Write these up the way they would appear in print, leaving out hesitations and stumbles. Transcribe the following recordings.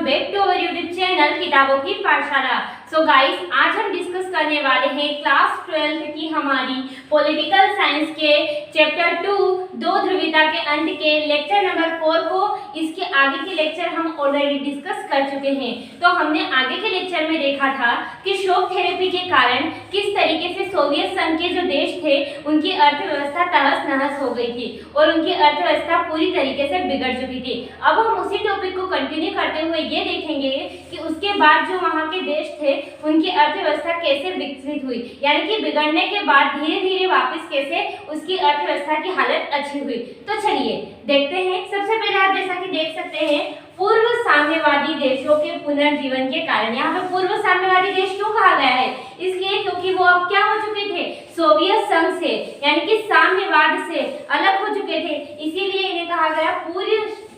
Back to our YouTube channel किताबों की पाठशाला। सो गाइस, आज हम डिस्कस करने वाले हैं क्लास 12 की हमारी पॉलिटिकल साइंस के चैप्टर 2 दो ध्रुवीयता के अंत के लेक्चर नंबर 4 को। इसके आगे के लेक्चर हम ऑलरेडी डिस्कस कर चुके हैं। तो हमने आगे के लेक्चर में देखा था कि शॉक थेरेपी के कारण किस तरीके से सोवियत संघ के जो देश थे उनकी अर्थव्यवस्था तहस नहस हो गई थी और उनकी अर्थव्यवस्था पूरी तरीके से बिगड़ चुकी थी। अब हम उसी टॉपिक को कंटिन्यू करते हुए ये देखेंगे कि उसके बाद जो वहाँ के देश थे उनकी अर्थव्यवस्था कैसे विकसित हुई, यानी कि बिगड़ने के बाद धीरे धीरे वापस कैसे उसकी अर्थव्यवस्था की हालत अच्छी हुई। तो चलिए देखते हैं। सबसे पहले आप जैसा कि देख सकते हैं, पूर्व साम्यवादी देशों के पुनर्जीवन के कारण। यहाँ पे पूर्व साम्यवादी देश क्यों कहा गया है? इसलिए क्योंकि वो अब क्या हो चुके थे, सोवियत संघ से यानी कि साम्यवाद से अलग हो चुके थे, इसीलिए इन्हें कहा गया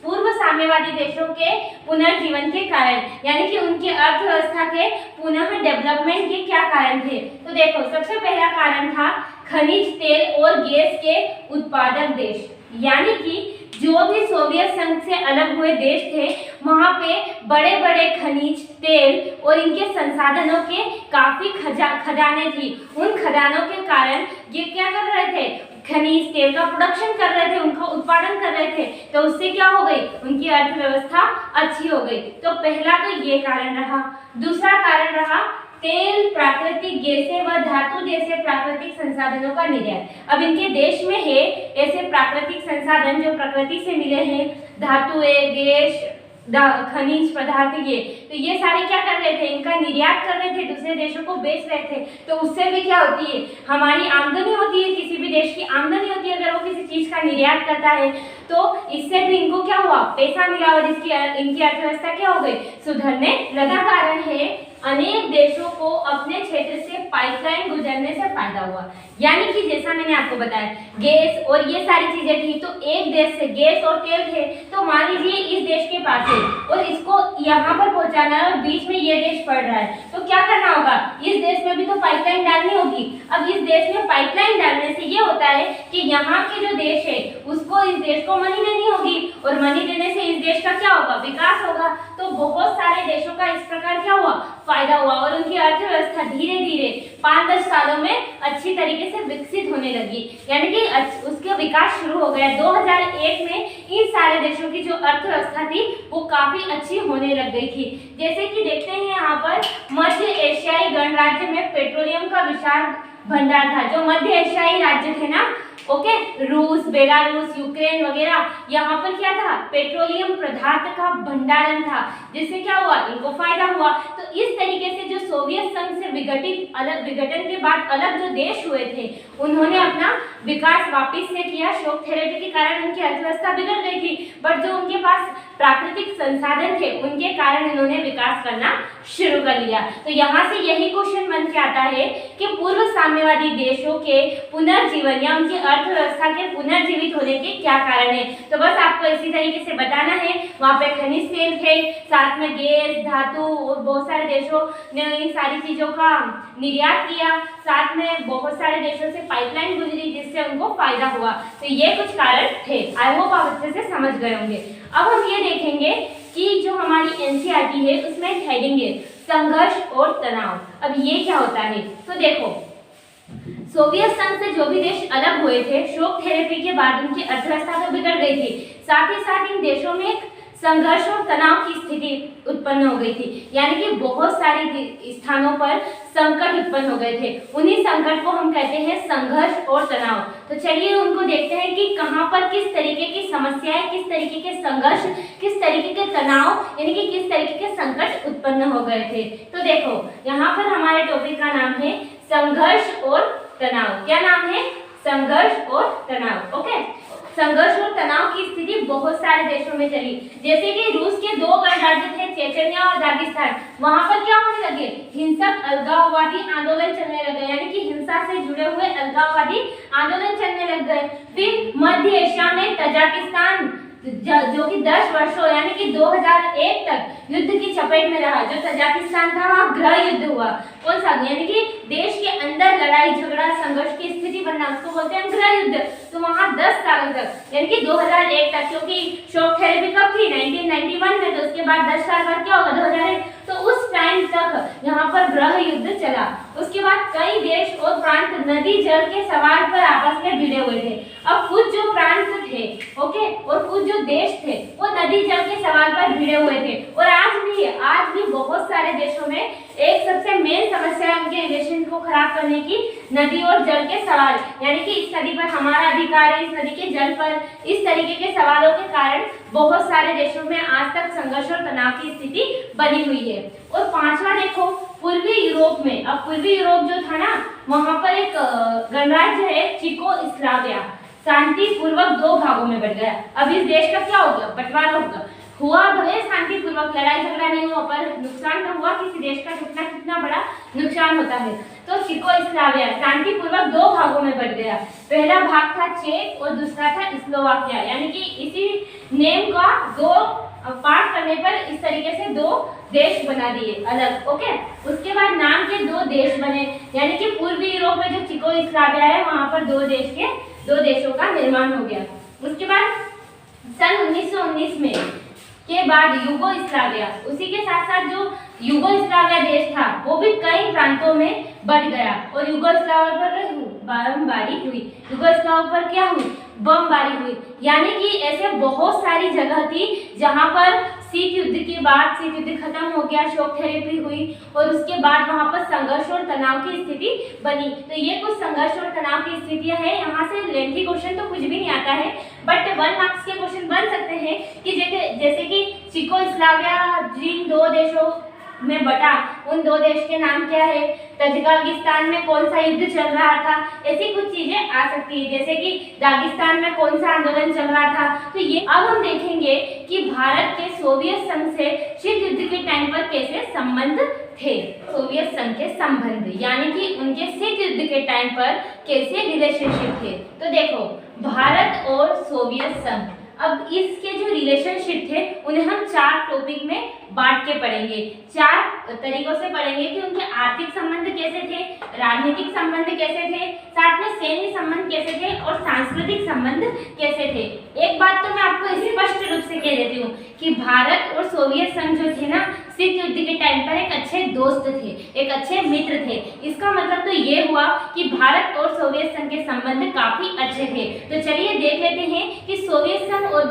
पूर्व साम्यवादी देशों के पुनर्जीवन के कारण, यानी कि उनकी अर्थव्यवस्था के पुनः डेवलपमेंट के क्या कारण थे। तो देखो, सबसे पहला कारण था खनिज तेल और गैस के उत्पादक देश, यानी कि जो भी सोवियत संघ से अलग हुए देश थे वहाँ पे बड़े बड़े खनिज तेल और इनके संसाधनों के काफी खदानें थी। उन खदानों के कारण ये क्या कर रहे थे, खनिज तेल का प्रोडक्शन कर रहे थे, उनका उत्पादन कर रहे थे, तो उससे क्या हो गई, उनकी अर्थव्यवस्था अच्छी हो गई। तो पहला तो ये कारण रहा। दूसरा कारण रहा तेल, प्राकृतिक गैसें व धातु जैसे प्राकृतिक संसाधनों का निर्यात। अब इनके देश में है ऐसे प्राकृतिक संसाधन जो प्रकृति से मिले हैं, धातुएं, गैस, खनिज पदार्थ, ये सारे क्या कर रहे थे, इनका निर्यात कर रहे थे, दूसरे देशों को बेच रहे थे। तो उससे भी क्या होती है, हमारी आमदनी होती है, किसी भी देश की आमदनी होती है। अगर वो किसी चीज का निर्यात करता है तो इससे भी इनको क्या हुआ, पैसा मिला और इनकी अर्थव्यवस्था क्या हो गई, सुधरने लगा। कारण है अनेक देशों को अपने क्षेत्र से पाइपलाइन गुजरने से फायदा हुआ, यानी कि जैसा मैंने आपको बताया गैस और ये सारी चीजें थी, तो एक देश से गैस और तेल थे, तो मान लीजिए इस देश के पास है और इसको यहाँ पर पहुंचाना है और बीच में ये देश पड़ रहा है, तो क्या करना होगा, इस देश में भी तो पाइपलाइन डालनी होगी। अब इस देश में पाइपलाइन डालने से ये होता है कि यहाँ के जो देश है उसको इस देश को मनी देनी होगी और मनी देने से इस देश का क्या होगा, विकास होगा। तो बहुत सारे देशों का इस प्रकार क्या हुआ, फायदा हुआ और उनकी अर्थव्यवस्था धीरे धीरे 5-10 सालों में अच्छी तरीके से विकसित होने लगी, यानी कि उसका विकास शुरू हो गया। 2001 में इन सारे देशों की जो अर्थव्यवस्था थी वो काफी अच्छी होने लग गई थी। जैसे कि देखते हैं यहाँ पर मध्य एशियाई गणराज्य में पेट्रोलियम का विशाल भंडार था। जो मध्य एशियाई राज्य थे ना, ओके, रूस, बेलारूस, यूक्रेन वगैरह, यहाँ पर क्या था, पेट्रोलियम पदार्थ का भंडारण था, जिससे क्या हुआ, इनको फायदा हुआ। तो इस तरीके से जो सोवियत संघ से विघटन के बाद अलग जो देश हुए थे उन्होंने अपना विकास वापस से किया। शॉक थेरेपी के कारण उनकी अर्थव्यवस्था बिगड़ गई थी, बट जो उनके पास प्राकृतिक संसाधन थे उनके कारण इन्होंने विकास करना शुरू कर लिया। तो यहाँ से यही क्वेश्चन बन के आता है कि पूर्व साम्यवादी देशों के पुनर्जीवन या उनकी अर्थव्यवस्था के पुनर्जीवित होने के क्या कारण है। तो बस आपको इसी तरीके से बताना है। वहाँ पे खनिज तेल थे, साथ में गैस, धातु और बहुत सारे देशों ने इन सारी चीजों का निर्यात किया, साथ में बहुत सारे देशों से पाइपलाइन गुजरी जिससे उनको फायदा हुआ। तो ये कुछ कारण थे। आई होप आप अच्छे से समझ गए होंगे। अब हम ये देखेंगे कि जो हमारी एनसीईआरटी है उसमें हेडिंग है संघर्ष और तनाव। अब ये क्या होता है, तो देखो, सोवियत संघ से जो भी देश अलग हुए थे शॉक थेरेपी के बाद उनकी अर्थव्यवस्था तो बिगड़ गई थी, साथ ही साथ इन देशों में एक संघर्ष और तनाव की स्थिति उत्पन्न हो गई थी, यानी कि बहुत सारे स्थानों पर संकट उत्पन्न हो गए थे। उन्हीं संकट को हम कहते हैं संघर्ष और तनाव। तो चलिए उनको देखते हैं कि कहाँ पर किस तरीके की समस्याएं, किस तरीके के संघर्ष, किस तरीके के तनाव, यानी कि किस तरीके के संकट उत्पन्न हो गए थे। तो देखो, यहाँ पर हमारे टॉपिक का नाम है संघर्ष और तनाव। क्या नाम है, संघर्ष और तनाव। ओके, संघर्ष और तनाव की स्थिति बहुत सारे देशों में चली। जैसे कि रूस के 2 गणराज्य थे, चेचन्या और दागिस्तान, वहां पर क्या होने लगे, हिंसक अलगाववादी आंदोलन चलने लगे, यानी कि हिंसा से जुड़े हुए अलगाववादी आंदोलन चलने लग गए। फिर मध्य एशिया में तजाकिस्तान जो कि 10 वर्षों यानी कि 2001 तक युद्ध की चपेट में रहा। जो तजाकिस्तान था वहाँ गृह युद्ध हुआ। कौन सा, यानी कि देश के अंदर लड़ाई झगड़ा संघर्ष की स्थिति बनना, उसको बोलते हैं गृह युद्ध। तो वहां 10 साल तक यानी कि 2001 तक, क्योंकि शॉक थेरेपी कब थी 1991 में, तो उसके बाद 10 साल बाद क्या होगा 2001, तो उस टाइम तक यहाँ पर गृह युद्ध चला। उसके बाद कई देश और प्रांत नदी जल के सवाल पर आपस में भिड़े हुए थे। अब कुछ जो प्रांत थे ओके, और कुछ जो देश थे वो नदी जल के सवाल पर भिड़े हुए थे। और आज भी बहुत सारे देशों में एक सबसे मेन समस्या है उनके रिलेशन को खराब करने की, नदी और जल के सवाल, यानी कि इस नदी पर हमारा अधिकार है, इस नदी के जल पर, इस तरीके के सवालों के कारण बहुत सारे देशों में आज तक संघर्ष और तनाव की स्थिति बनी हुई है। और पांचवा देखो, पूर्वी यूरोप में, अब पूर्वी यूरोप जो था ना, वहां पर एक गणराज्य है चेकोस्लोवाकिया, शांति पूर्वक 2 भागों में बट गया। अब इस देश का क्या हो गया, बंटवारा हो गया, हुआ भले शांति पूर्वक, लड़ाई झगड़ा नहीं हुआ, पर नुकसान तो हुआ। किसी देश का कितना बड़ा नुकसान होता है। तो चेकोस्लोवाकिया शांति पूर्वक 2 भागों में बट गया। पहला भाग था चेक और दूसरा था स्लोवाकिया, यानी कि इसी नेम का 2 पार्ट करने पर इस तरीके से 2 देश बना दिए अलग। ओके, उसके बाद नाम के 2 देश बने, यानी कि पूर्वी यूरोप में जो चेकोस्लोवाकिया है वहां पर 2 देशों का निर्माण हो गया। उसके बाद सन 1919 में के बाद यूगोस्लाविया, उसी के साथ साथ जो यूगोस्लाविया देश था वो भी कई प्रांतों में बढ़ गया। और यूगोस्लाविया पर बमबारी हुई, यूगोस्लाविया पर क्या हुई, बमबारी हुई, यानी कि ऐसे बहुत सारी जगह थी जहां पर शीत युद्ध के बाद, शीत युद्ध खत्म हो गया, शॉक थेरेपी हुई और उसके बाद वहां पर संघर्ष और तनाव की स्थिति बनी। तो ये कुछ संघर्ष और तनाव की स्थितियां हैं। यहाँ से लेंथी क्वेश्चन तो कुछ भी नहीं आता है, बट 1 मार्क्स के क्वेश्चन बन सकते हैं कि जैसे कि चेकोस्लोवाकिया जिन 2 देशों में बटा, उन 2 देश के नाम क्या है, तजाकिस्तान में कौन सा युद्ध चल रहा था, ऐसी कुछ चीजें आ सकती है, जैसे कि दागिस्तान में कौन सा आंदोलन चल रहा था। तो ये अब हम देखेंगे कि भारत के सोवियत संघ से शीत युद्ध के टाइम पर कैसे संबंध थे। सोवियत संघ के संबंध, यानी कि उनके शीत युद्ध के टाइम पर कैसे रिलेशनशिप थे। तो देखो, भारत और सोवियत संघ, अब इसके जो रिलेशनशिप थे उन्हें हम 4 टॉपिक में बांट के पढ़ेंगे, 4 तरीकों से पढ़ेंगे कि उनके आर्थिक संबंध कैसे थे, राजनीतिक संबंध कैसे थे, साथ में सैन्य संबंध कैसे थे और सांस्कृतिक संबंध कैसे थे। एक बात तो मैं आपको स्पष्ट रूप से कह देती हूँ कि भारत और सोवियत संघ जो थे ना, शीत युद्ध के टाइम पर एक अच्छे दोस्त थे, एक अच्छे मित्र थे। इसका मतलब तो ये हुआ कि भारत और सोवियत संघ के संबंध काफी अच्छे थे। तो चलिए देख लेते हैं कि सोवियत संघ और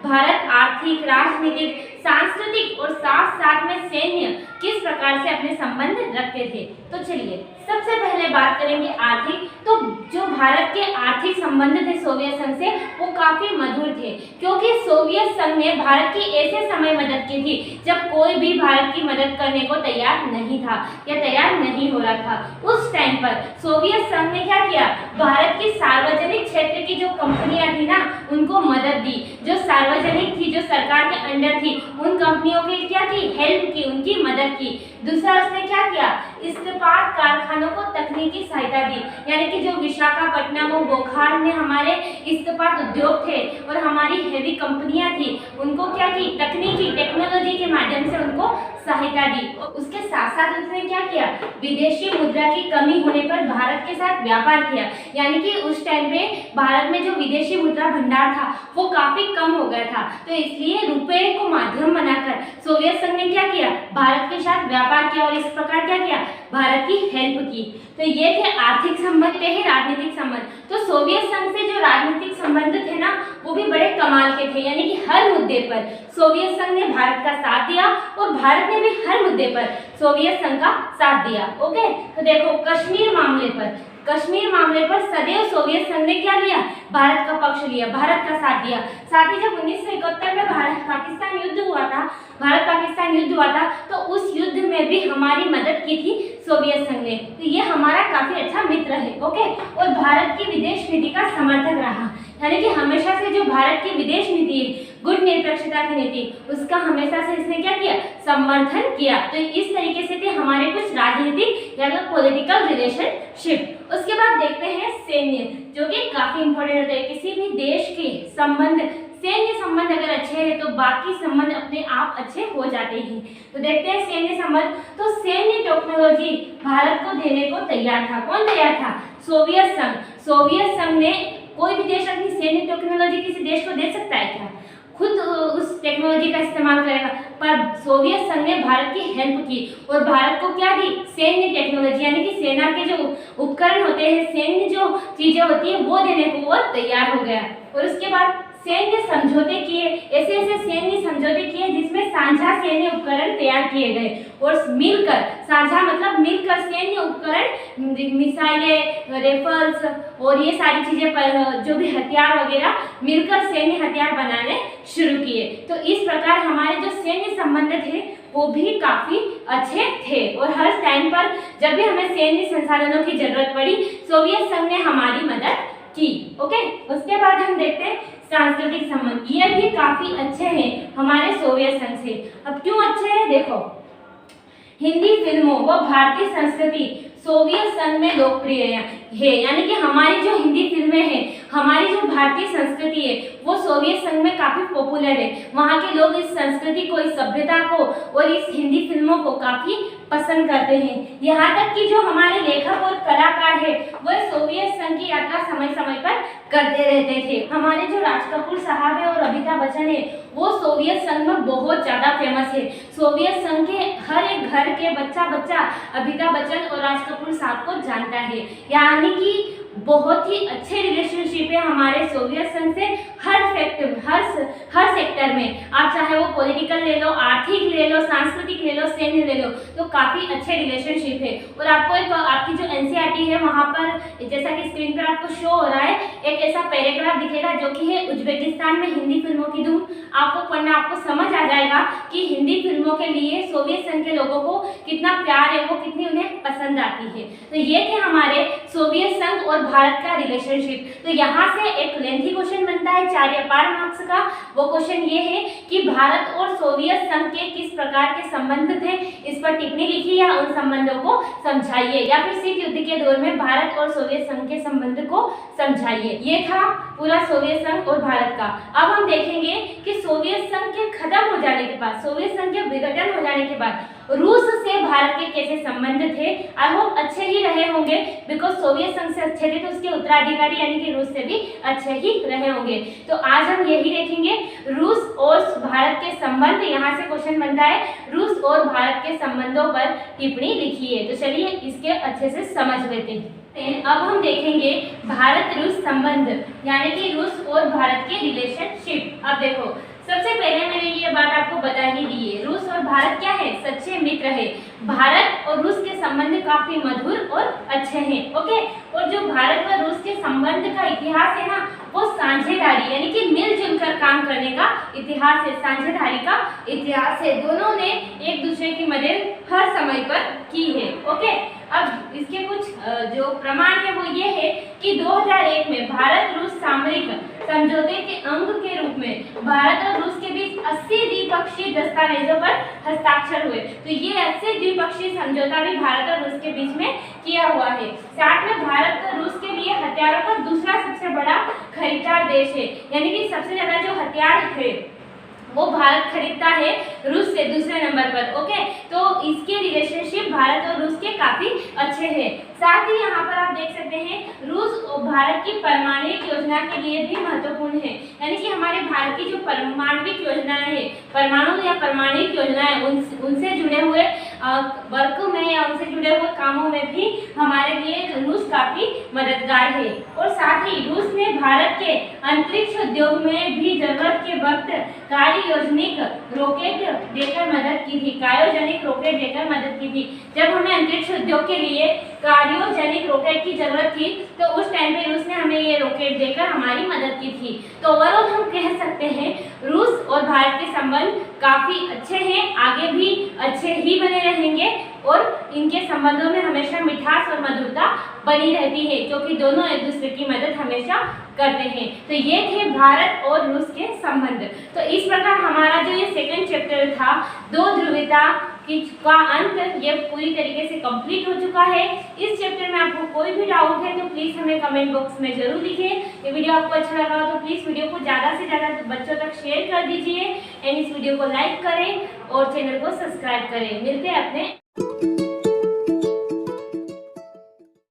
भारत आर्थिक, राजनीतिक, सांस्कृतिक और साथ साथ में सैन्य किस प्रकार से अपने संबंध रखते थे। तो चलिए सबसे पहले बात करेंगे आर्थिक। तो जो भारत के आर्थिक संबंध थे सोवियत संघ से वो काफी मधुर थे, क्योंकि सोवियत संघ ने भारत की ऐसे समय मदद की थी जब कोई भी भारत की मदद करने को तैयार नहीं था या तैयार नहीं हो रहा था। उस टाइम पर सोवियत संघ ने क्या किया, भारत की सार्वजनिक क्षेत्र की जो कंपनियां थी ना उनको मदद दी, जो सार्वजनिक थी, जो सरकार के अंडर थी, उन कंपनियों की क्या की, हेल्प की, उनकी मदद की। दूसरा उसने क्या किया, इस्पात कारखानों को तकनीकी सहायता दी, यानी कि जो विशाखापट्टनम और बोकारो में हमारे इस्पात उद्योग थे और हमारी हेवी कंपनियां थी, उनको क्या की, तकनीकी टेक्नोलॉजी के माध्यम से उनको सहायता दी। उसके साथ साथ उसने क्या किया, विदेशी मुद्रा की कमी होने पर भारत के साथ व्यापार किया, यानी कि उस टाइम पे भारत में जो विदेशी मुद्रा भंडार था वो काफी कम हो गया था। तो इसलिए रुपए को माध्यम बनाकर सोवियत संघ ने क्या किया, भारत के साथ व्यापार किया और इस प्रकार क्या किया, भारत की हेल्प की। तो ये थे आर्थिक संबंध, थे राजनीतिक संबंध। तो सोवियत संघ से जो राजनीतिक संबंध थे ना वो भी बड़े कमाल के थे, यानी कि हर मुद्दे पर सोवियत संघ ने भारत का साथ दिया और भारत ने भी हर मुद्दे पर सोवियत संघ का साथ दिया। ओके, तो देखो कश्मीर मामले पर सदैव सोवियत संघ ने क्या लिया, भारत का पक्ष लिया, भारत का साथ दिया। साथ ही जब 1971 में भारत पाकिस्तान युद्ध हुआ था तो उस युद्ध में भी हमारी मदद की थी सोवियत संघ ने। तो ये हमारा काफी अच्छा मित्र है। ओके, और भारत की विदेश नीति का समर्थक रहा, यानी कि हमेशा से जो भारत की विदेश नीति है, गुट निरपेक्षता की नीति, उसका हमेशा से इसने क्या किया, समर्थन किया। तो इस तरीके से थे हमारे कुछ राजनीतिक या पॉलिटिकल रिलेशनशिप। उसके बाद देखते हैं सैन्य, जो कि काफी इंपॉर्टेंट होता है। किसी भी देश के संबंध सैन्य संबंध अगर अच्छे हैं तो बाकी संबंध अपने आप अच्छे हो जाते हैं। तो देखते हैं सैन्य संबंध। तो सैन्य टेक्नोलॉजी भारत को देने को तैयार था। कौन तैयार था? सोवियत संघ। सोवियत संघ ने, कोई भी देश अपनी सैन्य टेक्नोलॉजी किसी देश को दे सकता है क्या? खुद उस टेक्नोलॉजी का इस्तेमाल करेगा, पर सोवियत संघ ने भारत की हेल्प की और भारत को क्या दी? सैन्य टेक्नोलॉजी, यानी कि सेना के जो उपकरण होते हैं, सैन्य जो चीजें होती है वो देने को वो तैयार हो गया। और उसके बाद सैन्य समझौते किए, ऐसे ऐसे सैन्य समझौते किए जिसमें साझा सैन्य उपकरण तैयार किए गए और मिलकर, साझा मतलब मिलकर सैन्य उपकरण, मिसाइलें, राइफल्स और ये सारी चीजें पर जो भी हथियार वगैरह मिलकर सैन्य हथियार बनाने शुरू किए। तो इस प्रकार हमारे जो सैन्य संबंध थे वो भी काफी अच्छे थे और हर टाइम पर जब भी हमें सैन्य संसाधनों की जरूरत पड़ी सोवियत संघ ने हमारी मदद की। ओके, उसके बाद हम देखते हैं सांस्कृतिक संबंध। ये भी काफी अच्छे हैं हमारे सोवियत संघ से। अब क्यों अच्छे हैं? देखो, हिंदी फिल्मों व भारतीय संस्कृति सोवियत संघ में लोकप्रिय है, यानी कि हमारी जो हिंदी फिल्में हैं, हमारी जो भारतीय संस्कृति है वो सोवियत संघ में काफी पॉपुलर है। वहाँ के लोग इस संस्कृति को, इस सभ्यता को और इस हिंदी फिल्मों को काफी पसंद करते हैं। यहाँ तक कि जो हमारे लेखक और कलाकार है वह सोवियत संघ की यात्रा समय समय पर करते रहते थे। हमारे जो राज कपूर साहब है और अमिताभ बच्चन है वो सोवियत संघ में बहुत ज्यादा फेमस है। सोवियत संघ के हर एक घर के बच्चा अमिताभ बच्चन और राज कपूर साहब को जानता है, यानी कि बहुत ही अच्छे रिलेशनशिप है हमारे सोवियत संघ से हर सेक्टर में। आप चाहे वो पॉलिटिकल ले लो, आर्थिक ले लो, सांस्कृतिक ले लो, सैन्य ले लो, तो काफी अच्छे रिलेशनशिप है। और आपको एक आपकी जो एनसीईआरटी है वहाँ पर जैसा कि स्क्रीन पर आपको शो हो रहा है, एक ऐसा पैराग्राफ दिखेगा जो कि है उज्बेकिस्तान में हिंदी फिल्मों की धूम। आपको पढ़ना, आपको समझ आ जाएगा कि हिंदी फिल्मों के लिए सोवियत संघ के लोगों को कितना प्यार है, वो कितनी उन्हें पसंद आती है। तो ये थे हमारे सोवियत संघ और भारत का रिलेशनशिप। तो यहाँ से एक लेंथी क्वेश्चन बनता है 4 या 5 मार्क्स का। वो क्वेश्चन ये है कि भारत और सोवियत संघ के किस प्रकार के संबंध थे, इस पर टिप्पणी लिखिए या उन संबंधों को समझाइए, या फिर शीत युद्ध के दौर में भारत और सोवियत संघ के संबंध को समझाइए। ये था पूरा सोवियत संघ और भारत का। अब हम देखेंगे कि सोवियत संघ के खत्म हो जाने के बाद, सोवियत संघ के विघटन हो जाने के बाद रूस से भारत के कैसे संबंध थे। आई होप अच्छे ही रहे होंगे, बिकॉज सोवियत संघ से अच्छे थे तो उसके उत्तराधिकारी यानी कि रूस से भी अच्छे ही रहे होंगे। तो आज हम यही देखेंगे, रूस और भारत के संबंध। यहाँ से क्वेश्चन बनता है रूस और भारत के संबंधों पर टिप्पणी लिखिए। तो चलिए इसके अच्छे से समझ लेते हैं। अब हम देखेंगे भारत रूस संबंध, यानी कि रूस और भारत के रिलेशनशिप। अब देखो, सबसे पहले मैंने ये बात आपको बता ही दी है, रूस और भारत क्या है? सच्चे मित्र है। भारत और रूस के संबंध काफी मधुर और अच्छे हैं। ओके, और जो भारत और रूस के संबंध का इतिहास है ना, वो साझेदारी यानी कि मिलजुल कर काम करने का इतिहास है, साझेदारी का इतिहास है। दोनों ने एक दूसरे की मदद हर समय पर की है। ओके, अब इसके कुछ जो प्रमाण है वो ये है कि 2001 में भारत रूस सामरिक समझौते के अंग के रूप में भारत और रूस के बीच 80 द्विपक्षीय दस्तावेजों पर हस्ताक्षर हुए। तो ये 80 द्विपक्षीय समझौता भी भारत और रूस के बीच में किया हुआ है। साथ में भारत और रूस के लिए हथियारों का दूसरा सबसे बड़ा खरीदार देश है, यानी कि सबसे ज्यादा जो हथियार है वो भारत खरीदता है रूस से दूसरे नंबर पर। ओके, तो इसके रिलेशनशिप भारत और रूस के काफी अच्छे हैं। साथ ही यहाँ पर आप देख सकते हैं रूस और भारत की परमाणु योजना के लिए भी महत्वपूर्ण है, यानी कि हमारे भारत की जो परमाणविक योजनाएं है, परमाणु या परमाणु योजनाएं, उनसे जुड़े हुए वर्क में या उनसे जुड़े हुए कामों में भी हमारे लिए रूस काफी मददगार है। और साथ ही रूस ने भारत के अंतरिक्ष उद्योग में भी जरूरत के वक्त कार्योजनिक रॉकेट देकर मदद की थी, क्रायोजेनिक रॉकेट देकर मदद की थी। जब हमें अंतरिक्ष उद्योग के लिए क्रायोजेनिक रॉकेट की जरूरत थी तो उस टाइम पे रूस ने हमें ये रॉकेट देकर हमारी मदद की थी। तो ओवरऑल हम कह सकते हैं रूस और भारत के संबंध काफी अच्छे हैं, आगे भी अच्छे ही बने रहेंगे और इनके संबंधों में हमेशा मिठास और मधुरता बनी रहती है, क्योंकि दोनों एक दूसरे की मदद हमेशा करते हैं। तो ये थे भारत और रूस के संबंध। तो इस प्रकार हमारा जो ये सेकंड चैप्टर था, दो ध्रुवीयता का अंत ये पूरी तरीके से कंप्लीट हो चुका है। इस चैप्टर में आपको कोई भी डाउट है तो प्लीज़ हमें कमेंट बॉक्स में जरूर लिखिए। ये वीडियो आपको अच्छा लगा हो तो प्लीज़ वीडियो को ज़्यादा से ज़्यादा बच्चों तक शेयर कर दीजिए एंड इस वीडियो को लाइक करें और चैनल को सब्सक्राइब करें। मिलते हैं अपने